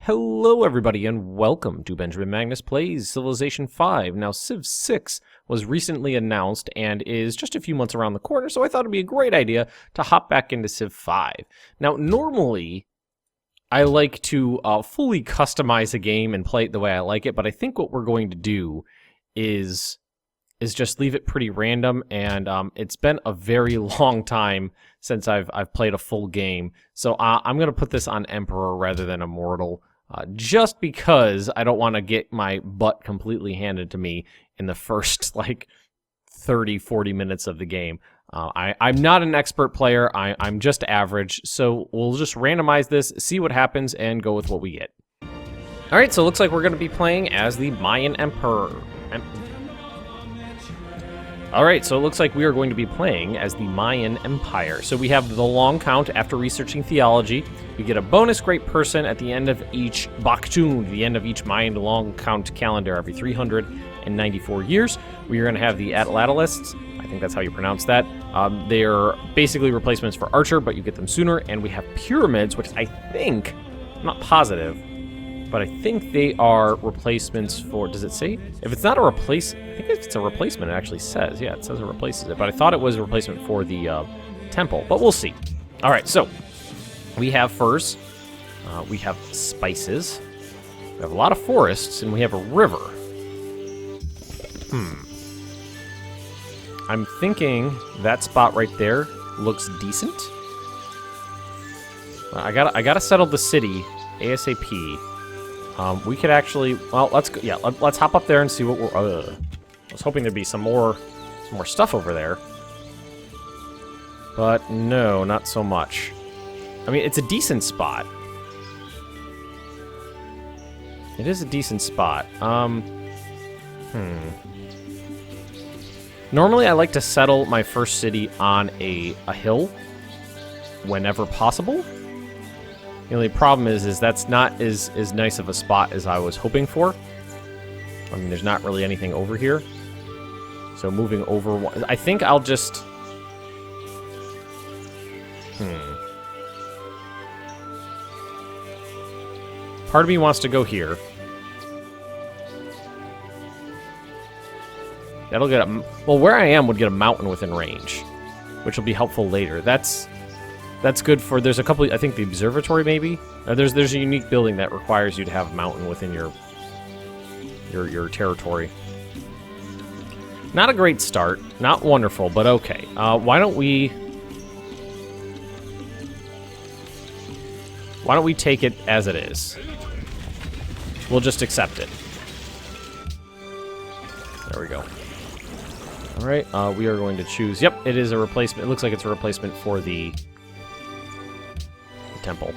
Hello everybody and welcome to Benjamin Magnus Plays Civilization 5. Now Civ 6 was recently announced and is just a few months around the corner, so I thought it'd be a great idea to hop back into Civ 5. Now normally I like to fully customize a game and play it the way I like it, but I think what we're going to do is just leave it pretty random, and it's been a very long time since I've played a full game, so I'm going to put this on Emperor rather than Immortal, just because I don't want to get my butt completely handed to me in the first, like, 30-40 minutes of the game. I'm not an expert player, I'm just average, so we'll just randomize this, see what happens, and go with what we get. Alright, so it looks like we're going to be playing as the Mayan Emperor. Alright, so it looks like we are going to be playing as the Mayan Empire. So we have the long count after researching theology. We get a bonus great person at the end of each Baktun, the end of each Mayan long count calendar every 394 years. We are going to have the Atlatalists. I think that's how you pronounce that. They are basically replacements for Archer, but you get them sooner. And we have Pyramids, which I think, I'm not positive, but I think they are replacements for, does it say? If it's not a replace, I think if it's a replacement, it actually says. Yeah, it says it replaces it, but I thought it was a replacement for the temple, but we'll see. All right, so we have furs, we have spices, we have a lot of forests, and we have a river. I'm thinking that spot right there looks decent. I gotta settle the city ASAP. We could actually, well, let's go, yeah, let's hop up there and see what we're, I was hoping there'd be some more stuff over there. But no, not so much. I mean, it's a decent spot. It is a decent spot. Normally I like to settle my first city on a hill whenever possible. The only problem is that's not as nice of a spot as I was hoping for. I mean, there's not really anything over here. So moving over, I think I'll just... Part of me wants to go here. That'll get a... Well, where I am would get a mountain within range, which will be helpful later. That's good for, there's a couple, I think the observatory maybe? There's a unique building that requires you to have a mountain within your territory. Not a great start, not wonderful, but okay. Why don't we take it as it is? We'll just accept it. There we go. Alright, we are going to choose, yep, it is a replacement, it looks like it's a replacement for the temple.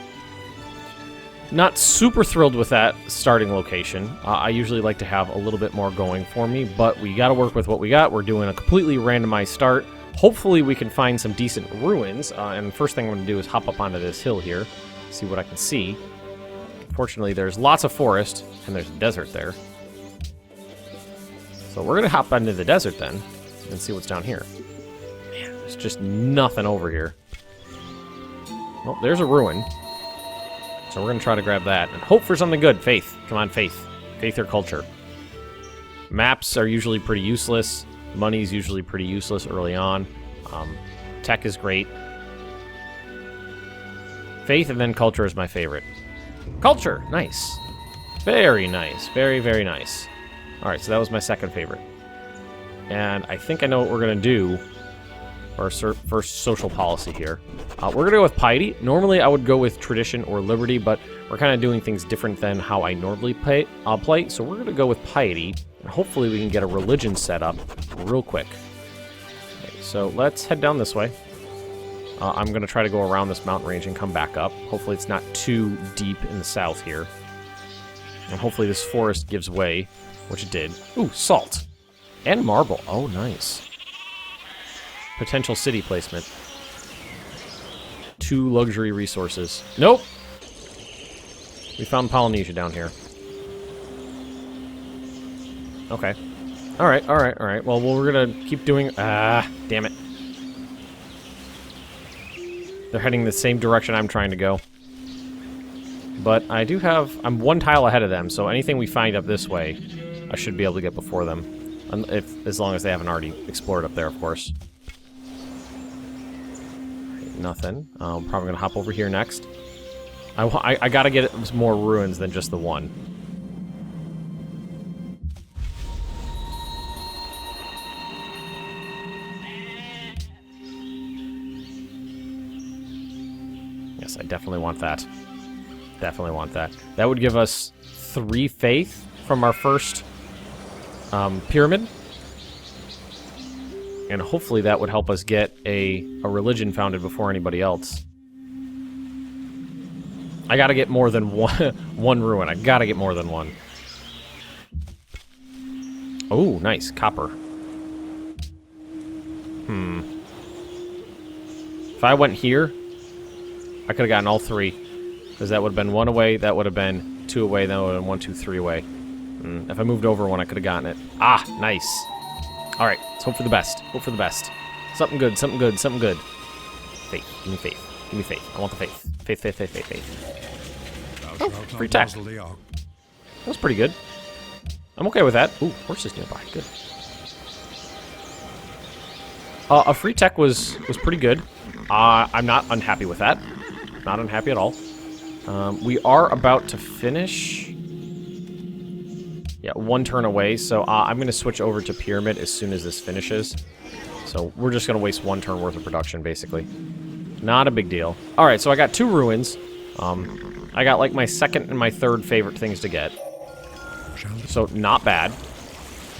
Not super thrilled with that starting location. I usually like to have a little bit more going for me, but we got to work with what we got. We're doing a completely randomized start. Hopefully we can find some decent ruins, and the first thing I'm going to do is hop up onto this hill here, see what I can see. Fortunately, there's lots of forest, and there's a desert there. So we're going to hop onto the desert then, and see what's down here. Man, there's just nothing over here. Well, there's a ruin. So we're going to try to grab that and hope for something good. Faith. Come on, faith. Faith or culture. Maps are usually pretty useless. Money's usually pretty useless early on. Tech is great. Faith and then culture is my favorite. Culture! Nice. Very nice. Very, very nice. Alright, so that was my second favorite. And I think I know what we're going to do. Our first social policy here. We're going to go with piety. Normally, I would go with tradition or liberty, but we're kind of doing things different than how I normally play. So we're going to go with piety, and hopefully we can get a religion set up real quick. Okay, so let's head down this way. I'm going to try to go around this mountain range and come back up. Hopefully it's not too deep in the south here. And hopefully this forest gives way, which it did. Ooh, salt. And marble. Oh, nice. Potential city placement. 2 luxury resources. Nope! We found Polynesia down here. Okay. Alright, alright, alright. Well, we're gonna keep doing... damn it. They're heading the same direction I'm trying to go. but I do have... I'm one tile ahead of them, so anything we find up this way, I should be able to get before them. As long as they haven't already explored up there, of course. Nothing. I'm probably going to hop over here next. I gotta get more ruins than just the one. Yes, I definitely want that. Definitely want that. That would give us 3 faith from our first pyramid. And hopefully that would help us get a religion founded before anybody else. I gotta get more than one ruin. I gotta get more than one. Oh, nice. Copper. If I went here, I could have gotten all 3. Because that would have been 1 away, that would have been 2 away, that would have been 1, 2, 3 away. If I moved over 1, I could have gotten it. Ah, nice. Alright, let's hope for the best. Hope for the best. Something good, something good, something good. Faith. Give me faith. Give me faith. I want the faith. Faith, faith, faith, faith, faith. Oh, free tech. That was pretty good. I'm okay with that. Ooh, horses nearby. Good. A free tech was pretty good. I'm not unhappy with that. Not unhappy at all. We are about to finish. Yeah, 1 turn away, so I'm going to switch over to pyramid as soon as this finishes. So we're just going to waste 1 turn worth of production, basically. Not a big deal. Alright, so I got 2 ruins. I got like my 2nd and my 3rd favorite things to get. So not bad.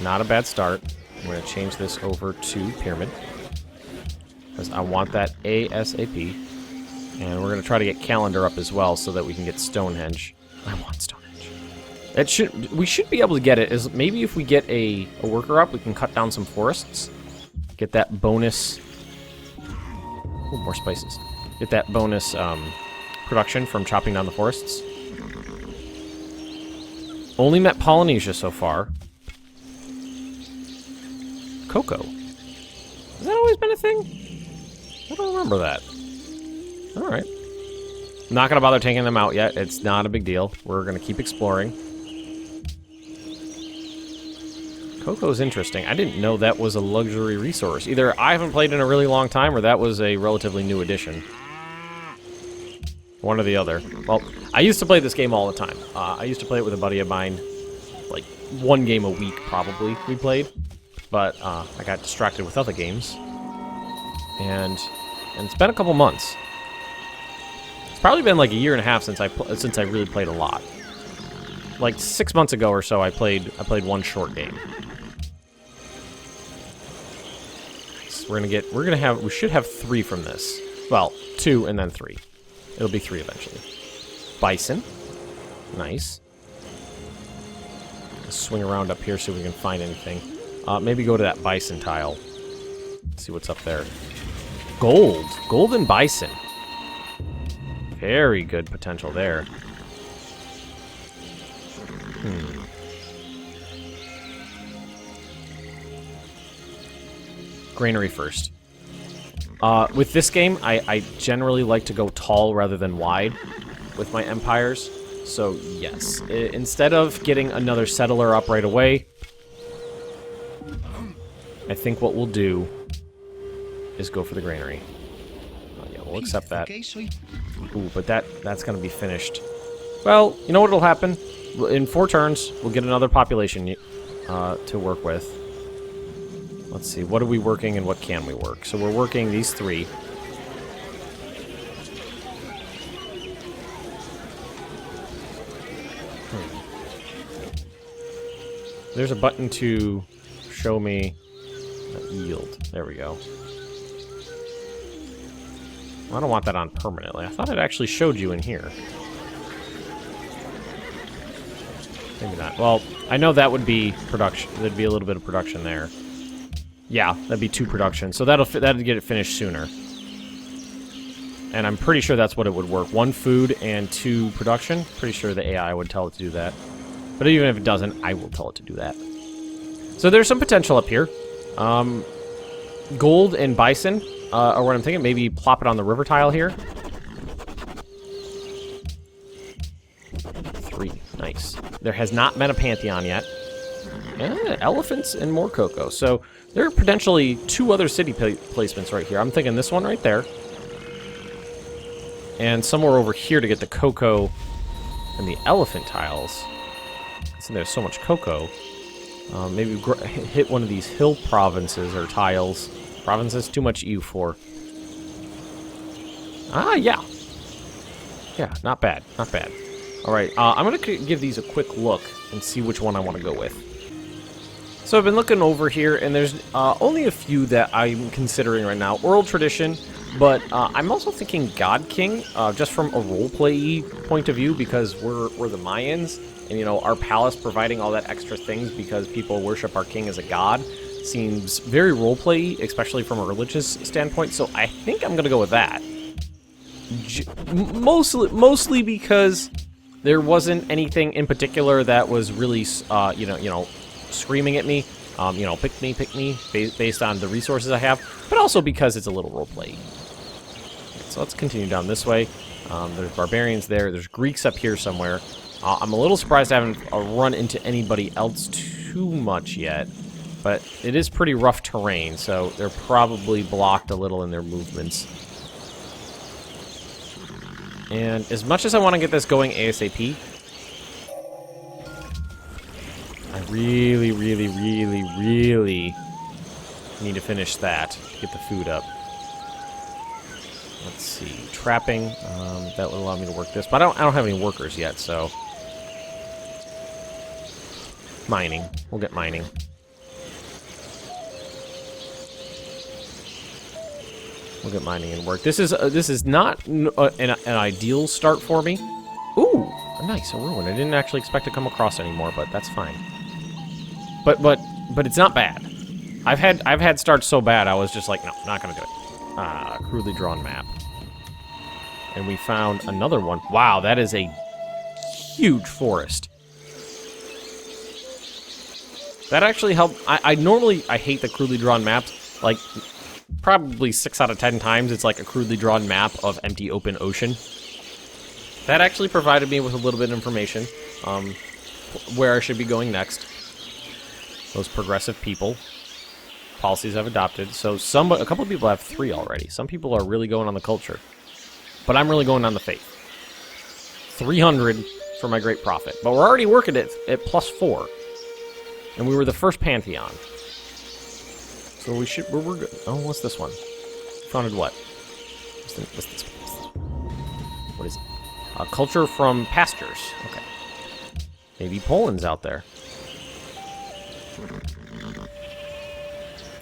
Not a bad start. I'm going to change this over to pyramid. Because I want that ASAP. And we're going to try to get calendar up as well so that we can get Stonehenge. I want Stonehenge. We should be able to get it. Is maybe if we get a worker up, we can cut down some forests. Get that bonus... Ooh, more spices. Get that bonus production from chopping down the forests. Only met Polynesia so far. Cocoa. Has that always been a thing? I don't remember that. Alright. I'm not going to bother taking them out yet. It's not a big deal. We're going to keep exploring. Cocoa's interesting. I didn't know that was a luxury resource. Either I haven't played in a really long time, or that was a relatively new addition. One or the other. Well, I used to play this game all the time. I used to play it with a buddy of mine. Like, 1 game a week, probably, we played. But I got distracted with other games. And it's been a couple months. It's probably been like a year and a half since I really played a lot. Like 6 months ago or so, I played 1 short game. We should have 3 from this. Well, 2 and then 3. It'll be 3 eventually. Bison. Nice. Let's swing around up here so we can find anything. Maybe go to that bison tile. See what's up there. Gold. Golden bison. Very good potential there. Granary first. With this game, I generally like to go tall rather than wide with my empires. So, yes. Instead of getting another settler up right away, I think what we'll do is go for the granary. Yeah, we'll accept that. Ooh, but that's going to be finished. Well, you know what'll happen? In 4 turns, we'll get another population to work with. Let's see, what are we working and what can we work? So we're working these 3. There's a button to show me yield. There we go. I don't want that on permanently. I thought it actually showed you in here. Maybe not. Well, I know that would be production. There'd be a little bit of production there. Yeah, that'd be 2 production. So that'd get it finished sooner. And I'm pretty sure that's what it would work. 1 food and 2 production. Pretty sure the AI would tell it to do that. But even if it doesn't, I will tell it to do that. So there's some potential up here. Gold and bison are what I'm thinking. Maybe plop it on the river tile here. Nice. There has not been a Pantheon yet. Elephants and more cocoa. So there are potentially 2 other city placements right here. I'm thinking this one right there. And somewhere over here to get the cocoa and the elephant tiles. Since there's so much cocoa. Maybe hit one of these hill provinces or tiles. Provinces? Too much U for. Ah, yeah. Yeah, not bad. Not bad. Alright, I'm going to give these a quick look and see which one I want to go with. So I've been looking over here, and there's only a few that I'm considering right now. Oral Tradition, but I'm also thinking God King, just from a roleplay point of view, because we're the Mayans, and, you know, our palace providing all that extra things because people worship our king as a god seems very roleplay, especially from a religious standpoint, so I think I'm going to go with that. Mostly because there wasn't anything in particular that was really, you know, screaming at me, you know, pick me, based on the resources I have, but also because it's a little roleplay. So let's continue down this way. There's barbarians there. There's Greeks up here somewhere. I'm a little surprised I haven't run into anybody else too much yet, but it is pretty rough terrain, so they're probably blocked a little in their movements. And as much as I want to get this going ASAP, I really need to finish that to get the food up. Let's see, trapping, that will allow me to work this, but I don't have any workers yet, so mining, we'll get mining. We'll get mining and work. This is not an ideal start for me. Ooh, nice, a ruin. I didn't actually expect to come across anymore, but that's fine. But it's not bad. I've had starts so bad I was just like, no, not gonna do it. Crudely drawn map. And we found another one. Wow, that is a huge forest. That actually helped. I normally hate the crudely drawn maps. Like, probably 6 out of 10 times it's like a crudely drawn map of empty open ocean. That actually provided me with a little bit of information, where I should be going next. Those progressive people. Policies I've adopted. So a couple of people have 3 already. Some people are really going on the culture. But I'm really going on the faith. 300 for my great prophet. But we're already working at +4. And we were the first Pantheon. So we're good. Oh, what's this one? Founded what? What's this? What is it? Culture from pastures. Okay. Maybe Poland's out there.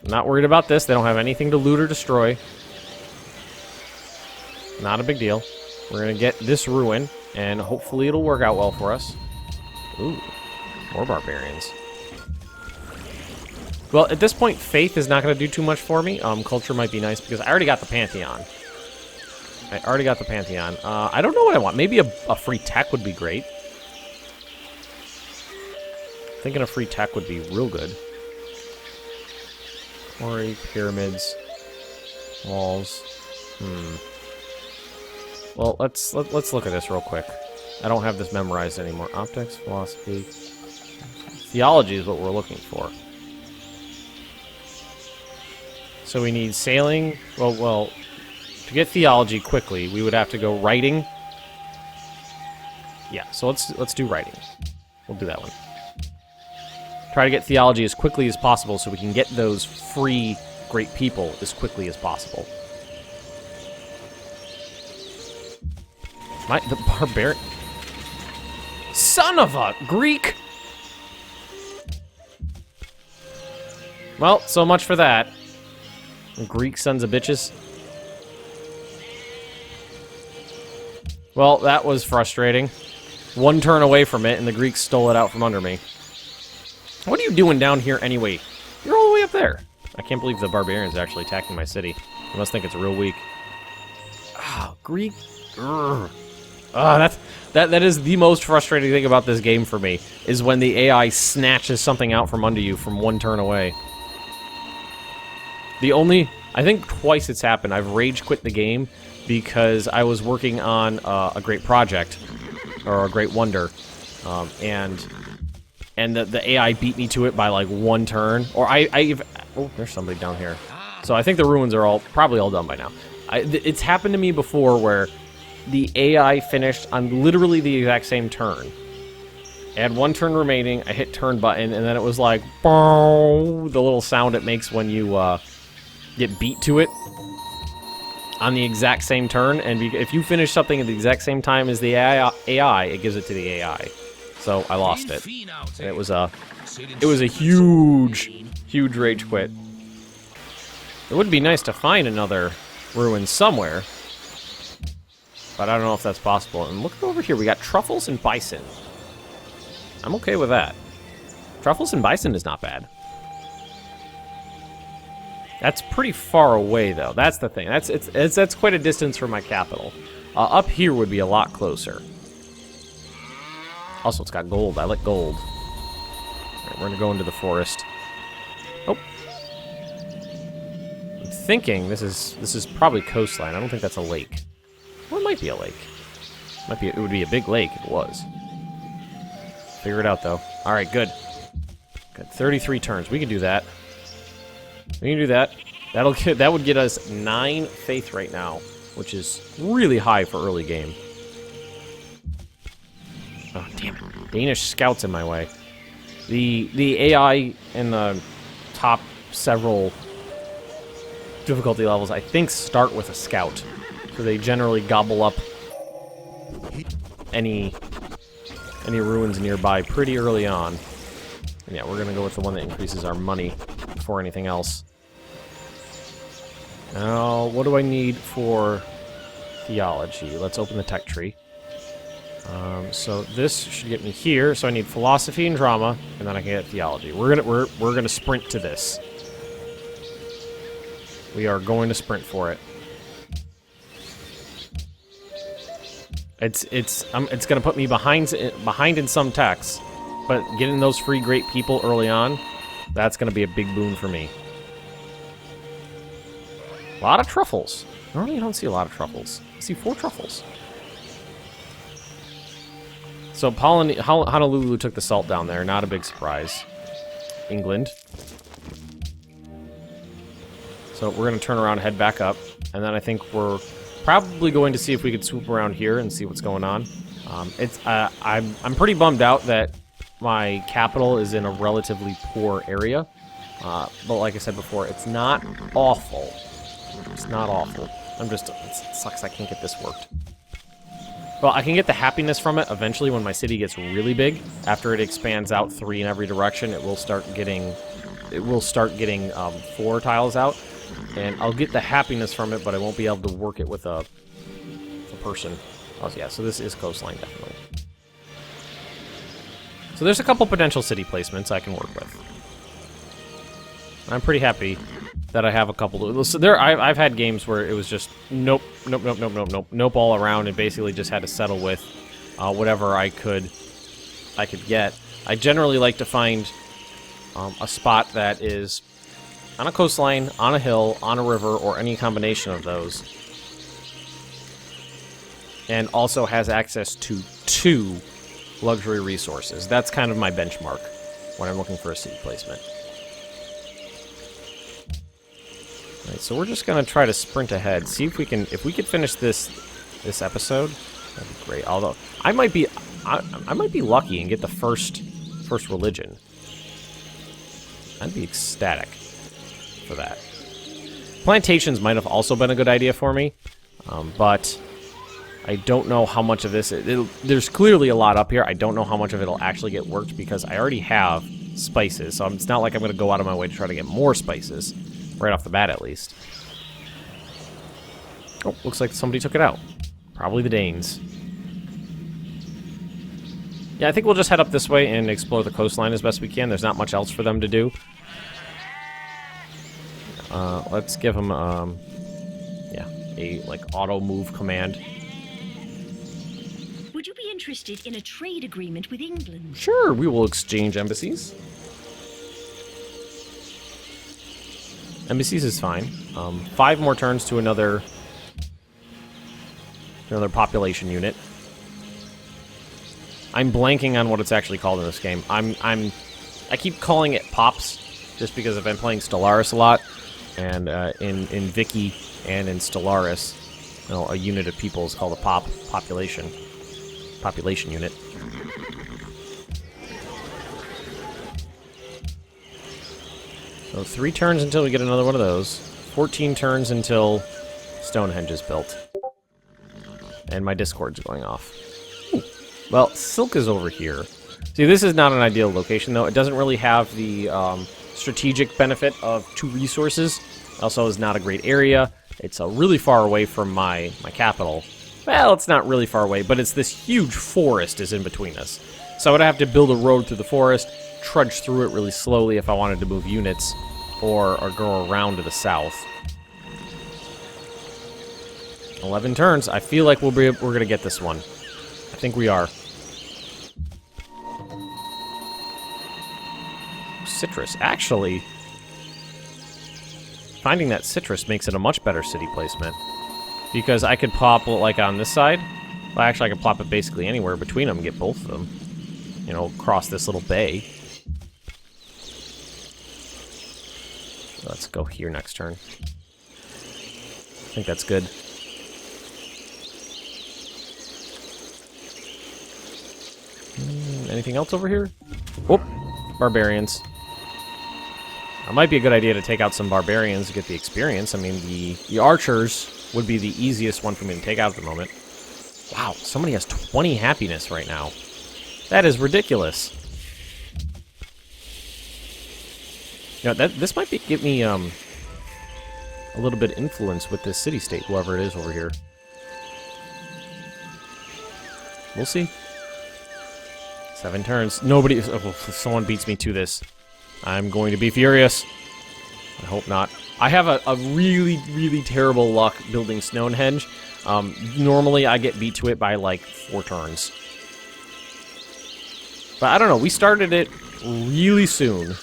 Not worried about this. They don't have anything to loot or destroy. Not a big deal. We're going to get this ruin, and hopefully it'll work out well for us. Ooh, more barbarians. Well, at this point, faith is not going to do too much for me. Culture might be nice, because I already got the Pantheon. I don't know what I want. Maybe a free tech would be great. Thinking a free tech would be real good. Quarry, pyramids, walls. Well, let's look at this real quick. I don't have this memorized anymore. Optics, philosophy, theology is what we're looking for. So we need sailing. Well, to get theology quickly, we would have to go writing. Yeah, so let's do writing. We'll do that one. Try to get theology as quickly as possible so we can get those free great people as quickly as possible. The barbarian... Son of a Greek! Well, so much for that. Greek sons of bitches. Well, that was frustrating. One turn away from it, and the Greeks stole it out from under me. What are you doing down here anyway? You're all the way up there. I can't believe the barbarians are actually attacking my city. I must think it's real weak. Ah, Greek. That is the most frustrating thing about this game for me, is when the AI snatches something out from under you from one turn away. I think twice it's happened, I've rage quit the game because I was working on a great project, or a great wonder, and the AI beat me to it by like 1 turn. Or oh, there's somebody down here. So I think the ruins are probably all done by now. It's happened to me before where the AI finished on literally the exact same turn. I had 1 turn remaining, I hit turn button, and then it was like, boom, the little sound it makes when you get beat to it on the exact same turn. And if you finish something at the exact same time as the AI, it gives it to the AI. So I lost it. And it was a huge, huge rage quit. It would be nice to find another ruin somewhere, but I don't know if that's possible. And look over here, we got truffles and bison. I'm okay with that. Truffles and bison is not bad. That's pretty far away, though. That's the thing. That's quite a distance from my capital. Up here would be a lot closer. Also, it's got gold. I like gold. All right, we're gonna go into the forest. Oh, I'm thinking this is probably coastline. I don't think that's a lake. Well, it might be a lake. It would be a big lake if it was. Figure it out, though. All right, good. Got 33 turns. We can do that. We can do that. That would get us 9 faith right now, which is really high for early game. Oh, damn it. Danish scouts in my way. The AI in the top several difficulty levels, I think, start with a scout. So they generally gobble up any ruins nearby pretty early on. And yeah, we're gonna go with the one that increases our money before anything else. Now, what do I need for theology? Let's open the tech tree. So this should get me here. So I need philosophy and drama, and then I can get theology. We're gonna sprint to this. We are going to sprint for it. It's gonna put me behind in some techs, but getting those free great people early on, that's gonna be a big boon for me. A lot of truffles. Normally you don't see a lot of truffles. I see 4 truffles. So Honolulu took the salt down there. Not a big surprise. England. So we're going to turn around and head back up. And then I think we're probably going to see if we could swoop around here and see what's going on. I'm pretty bummed out that my capital is in a relatively poor area. But like I said before, it's not awful. It's not awful. It sucks I can't get this worked. Well, I can get the happiness from it eventually when my city gets really big. After it expands out 3 in every direction, it will start getting 4 tiles out. And I'll get the happiness from it, but I won't be able to work it with a person. Oh, yeah, so this is coastline, definitely. So there's a couple potential city placements I can work with. I'm pretty happy that I have a couple. So I've had games where it was just nope all around, and basically just had to settle with whatever I could get. I generally like to find a spot that is on a coastline, on a hill, on a river, or any combination of those, and also has access to 2 luxury resources. That's kind of my benchmark when I'm looking for a city placement. Alright, so we're just gonna try to sprint ahead, see if we could finish this episode. That'd be great. Although I might be lucky and get the first religion. I'd be ecstatic for that. Plantations might have also been a good idea for me, but I don't know how much of this. There's clearly a lot up here. I don't know how much of it'll actually get worked because I already have spices, so it's not like I'm going to go out of my way to try to get more spices. Right off the bat, at least. Oh, looks like somebody took it out. Probably the Danes. Yeah, I think we'll just head up this way and explore the coastline as best we can. There's not much else for them to do. Let's give them, yeah, a, auto move command. Would you be interested in a trade agreement with England? Sure, we will exchange embassies. Embassies is fine. 5 more turns to another population unit. I'm blanking on what it's actually called in this game. I keep calling it Pops, just because I've been playing Stellaris a lot, and in Vicky and in Stellaris, you know, a unit of people is called a population unit. So 3 turns until we get another one of those. 14 turns until Stonehenge is built. And my Discord's going off. Ooh. Well, Silk is over here. See, this is not an ideal location, though. It doesn't really have the strategic benefit of 2 resources. Also, is not a great area. It's really far away from my capital. Well, it's not really far away, but it's this huge forest is in between us. So I would have to build a road through the forest, trudge through it really slowly if I wanted to move units, or go around to the south. 11 turns. I feel like we're going to get this one. I think we are. Citrus. Actually, finding that citrus makes it a much better city placement. Because I could pop, like, on this side. Well, actually, I could plop it basically anywhere between them and get both of them. You know, across this little bay. Let's go here next turn. I think that's good. Anything else over here? Oh, barbarians. It might be a good idea to take out some barbarians to get the experience. I mean, the archers would be the easiest one for me to take out at the moment. Wow, somebody has 20 happiness right now. That is ridiculous. You know, this might give me a little bit of influence with this city-state, whoever it is over here. We'll see. 7 turns. Nobody... Oh, if someone beats me to this, I'm going to be furious. I hope not. I have a really, really terrible luck building Stonehenge. Normally, I get beat to it by, like, 4 turns. But I don't know. We started it really soon.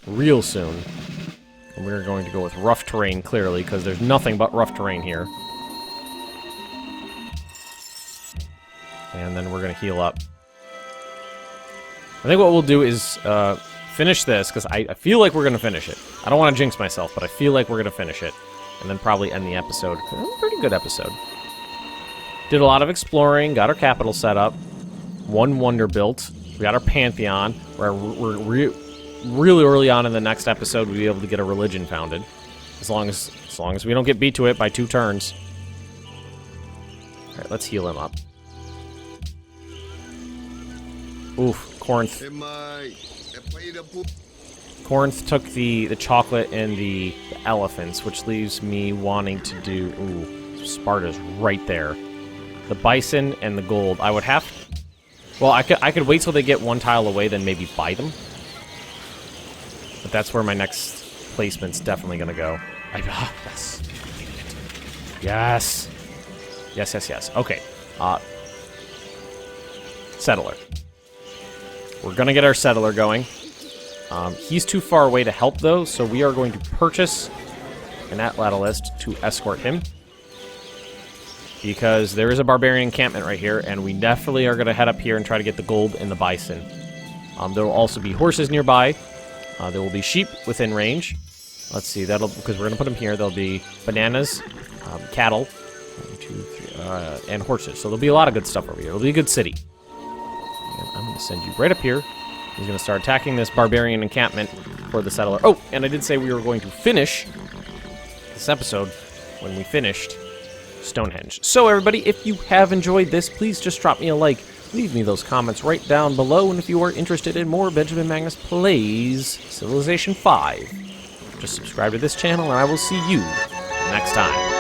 Real soon. And we're going to go with rough terrain, clearly, because there's nothing but rough terrain here. And then we're going to heal up. I think what we'll do is finish this, because I feel like we're going to finish it. I don't want to jinx myself, but I feel like we're going to finish it. And then probably end the episode. Pretty good episode. Did a lot of exploring, got our capital set up. 1 wonder built. We got our Pantheon. We're really early on in the next episode, we'll be able to get a religion founded. As long as we don't get beat to it by 2 turns. Alright, let's heal him up. Oof, Corinth. Corinth took the chocolate and the elephants, which leaves me wanting to do... Ooh, Sparta's right there. The bison and the gold. I would have... Well, I could wait till they get 1 tile away, then maybe buy them. But that's where my next placement's definitely going to go. Yes. Yes. Yes, yes, yes. Okay. Settler. We're going to get our settler going. He's too far away to help, though, so we are going to purchase an Atlatist to escort him. Because there is a barbarian encampment right here, and we definitely are going to head up here and try to get the gold and the bison. There will also be horses nearby. There will be sheep within range. Let's see, because we're going to put them here. There'll be bananas, cattle, 1, 2, 3, and horses. So there'll be a lot of good stuff over here. It'll be a good city. And I'm going to send you right up here. He's going to start attacking this barbarian encampment for the settler. Oh, and I did say we were going to finish this episode when we finished Stonehenge. So everybody, if you have enjoyed this, please just drop me a like. Leave me those comments right down below, and if you are interested in more Benjamin Magnus Plays Civilization 5, just subscribe to this channel, and I will see you next time.